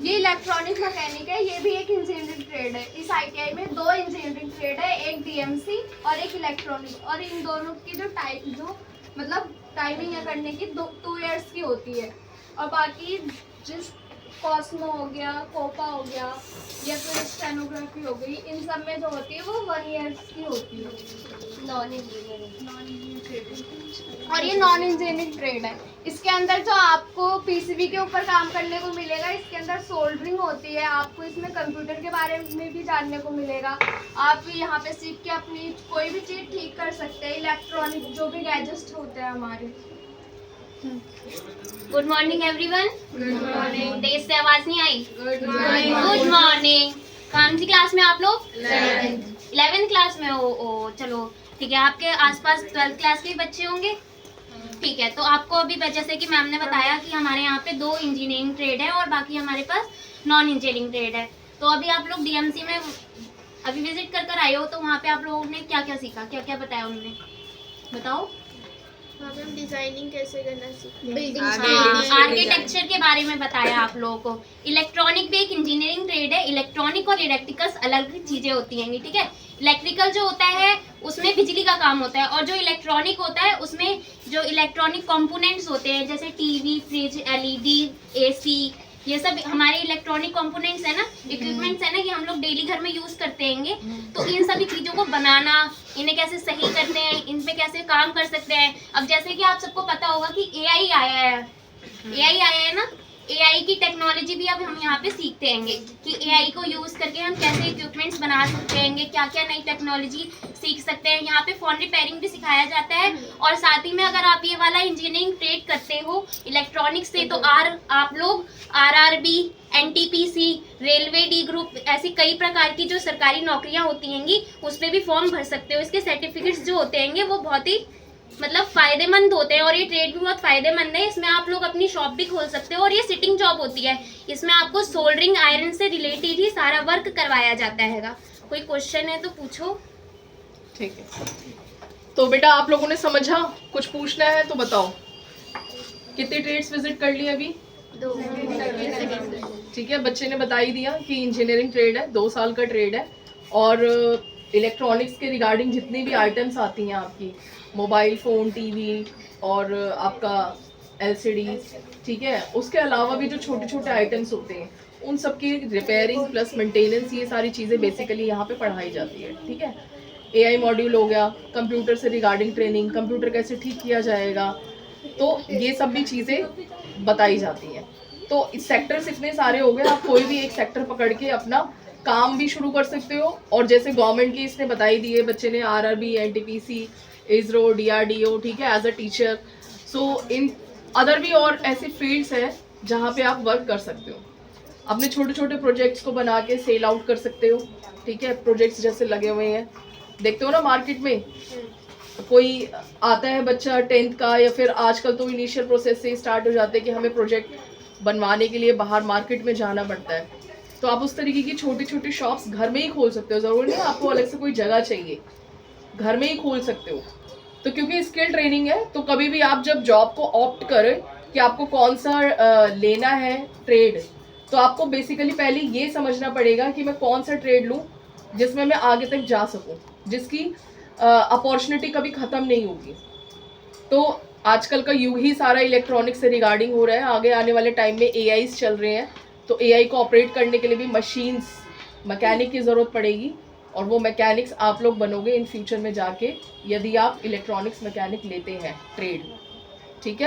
ये electronic mechanic है, ये भी एक इंजीनियरिंग ट्रेड है। इस आईटीआई में 2 इंजीनियरिंग ट्रेड है, एक डीएमसी और एक इलेक्ट्रॉनिक। और इन दोनों की जो मतलब टाइमिंग है करने की 2 इयर्स की होती है। और बाकी जिस कॉस्मो हो गया, कोपा हो गया या फिर स्टेनोग्राफी हो गई, इन सब में जो होती है वो 1 ईयर की होती है। Non engineering trade. और ये नॉन इंजीनियरिंग ट्रेड है। इसके अंदर जो आपको पीसीबी के ऊपर काम करने को मिलेगा, इसके अंदर सोल्डरिंग होती है, आपको इसमें कंप्यूटर के बारे में भी जानने को मिलेगा। आप यहाँ पे सीख के अपनी कोई भी चीज़ ठीक कर सकते हैं, इलेक्ट्रॉनिक जो भी गैजेट्स होते हैं हमारे। Good morning everyone. Good morning. तेज से आवाज नहीं आई? Good morning. Good morning. कौन सी क्लास में आप लोग? 11th 11th क्लास में हो? ओ चलो ठीक है। आपके आसपास 12th क्लास के बच्चे होंगे? ठीक है। तो आपको अभी जैसे कि मैम ने बताया कि हमारे यहाँ पे 2 इंजीनियरिंग ट्रेड है और बाकी हमारे पास नॉन इंजीनियरिंग ट्रेड है। तो अभी आप लोग डीएमसी में अभी विजिट कर आए हो, तो वहाँ पे आप लोगों ने क्या क्या सीखा, क्या क्या बताया उन्होंने, बताओ। हम डिजाइनिंग कैसे करना सीखते हाँ, आर्किटेक्चर के बारे में बताया आप लोगों को। इलेक्ट्रॉनिक भी एक इंजीनियरिंग ट्रेड है। इलेक्ट्रॉनिक और इलेक्ट्रिकल अलग चीजें होती हैं, ठीक है। इलेक्ट्रिकल जो होता है उसमें बिजली का काम होता है, और जो इलेक्ट्रॉनिक होता है उसमें जो इलेक्ट्रॉनिक कंपोनेंट्स होते हैं, जैसे टीवी, फ्रिज, एलईडी, एसी, ये सब हमारे इलेक्ट्रॉनिक कंपोनेंट्स है ना, इक्विपमेंट्स है ना, ये हम लोग डेली घर में यूज करते हैं। तो इन सभी चीजों को बनाना, इन्हें कैसे सही करते हैं, इन पे कैसे काम कर सकते हैं। अब जैसे कि आप सबको पता होगा कि एआई आया है ना, एआई की टेक्नोलॉजी भी अब हम यहाँ पे सीखते हैं कि एआई को यूज करके हम कैसे इक्विपमेंट्स बना सकते हैं, क्या क्या नई टेक्नोलॉजी सीख सकते हैं। यहाँ पे फोन रिपेयरिंग भी सिखाया जाता है। और साथ ही में अगर आप ये वाला इंजीनियरिंग ट्रेड करते हो इलेक्ट्रॉनिक्स से, तो आप लोग RRB, NTPC, railway D group, ऐसी कई प्रकार की जो सरकारी नौकरियां होती हैं उस पर भी फॉर्म भर सकते हो। इसके सर्टिफिकेट्स जो होते हैं वो बहुत ही मतलब फायदेमंद होते हैं, और ये ट्रेड भी बहुत फायदेमंद है। इसमें आप लोग अपनी शॉप भी खोल सकते हो, और ये सिटिंग जॉब होती है। इसमें आपको सोल्डरिंग आयरन से रिलेटेड ही सारा वर्क करवाया जाता है। कोई क्वेश्चन है तो पूछो। ठीक है, तो बेटा आप लोगों ने समझा? कुछ पूछना है तो बताओ। कितने ट्रेड्स विजिट कर लिए अभी? 2। ठीक है, बच्चे ने बता ही दिया कि इंजीनियरिंग ट्रेड है, 2 साल का ट्रेड है। और इलेक्ट्रॉनिक्स के रिगार्डिंग जितनी भी आइटम्स आती हैं आपकी, मोबाइल फ़ोन, टीवी और आपका एलसीडी, ठीक है, उसके अलावा भी जो छोटे छोटे आइटम्स होते हैं उन सब की रिपेयरिंग प्लस मेंटेनेंस, ये सारी चीज़ें बेसिकली यहाँ पे पढ़ाई जाती है। ठीक है, एआई मॉड्यूल हो गया, कंप्यूटर से रिगार्डिंग ट्रेनिंग, कंप्यूटर कैसे ठीक किया जाएगा, तो ये सब भी चीज़ें बताई जाती हैं। तो सेक्टर्स इतने सारे हो गए, आप कोई भी एक सेक्टर पकड़ के अपना काम भी शुरू कर सकते हो। और जैसे गवर्नमेंट की इसने बताई दी है बच्चे ने, आरआरबी, एनटीपीसी, इसरो, डीआरडीओ, ठीक है, as a teacher. So in other भी और ऐसे फील्ड्स हैं जहाँ पे आप वर्क कर सकते हो। अपने छोटे छोटे प्रोजेक्ट्स को बना के सेल आउट कर सकते हो। ठीक है, प्रोजेक्ट्स जैसे लगे हुए हैं, देखते हो ना मार्केट में, कोई आता है बच्चा 10th का, या फिर आजकल तो इनिशियल प्रोसेस से स्टार्ट हो जाते हैं कि हमें प्रोजेक्ट बनवाने के लिए बाहर मार्केट में जाना पड़ता है। तो आप उस तरीके की छोटी छोटी शॉप्स घर में ही खोल सकते हो। ज़रूरी नहीं आपको अलग से कोई जगह चाहिए, घर में ही खोल सकते हो। तो क्योंकि स्किल ट्रेनिंग है, तो कभी भी आप जब जॉब को ऑप्ट करें कि आपको कौन सा लेना है ट्रेड, तो आपको बेसिकली पहले ये समझना पड़ेगा कि मैं कौन सा ट्रेड लूँ जिसमें मैं आगे तक जा सकूँ, जिसकी अपॉर्चुनिटी कभी ख़त्म नहीं होगी। तो आजकल का युग ही सारा इलेक्ट्रॉनिक्स से रिगार्डिंग हो रहा है। आगे आने वाले टाइम में एआईस चल रहे हैं, तो एआई को ऑपरेट करने के लिए भी मशीन्स, मैकेनिक की ज़रूरत पड़ेगी। और वो मैकेनिक्स आप लोग बनोगे इन फ्यूचर में जाके, यदि आप इलेक्ट्रॉनिक्स मैकेनिक लेते हैं ट्रेड। ठीक है।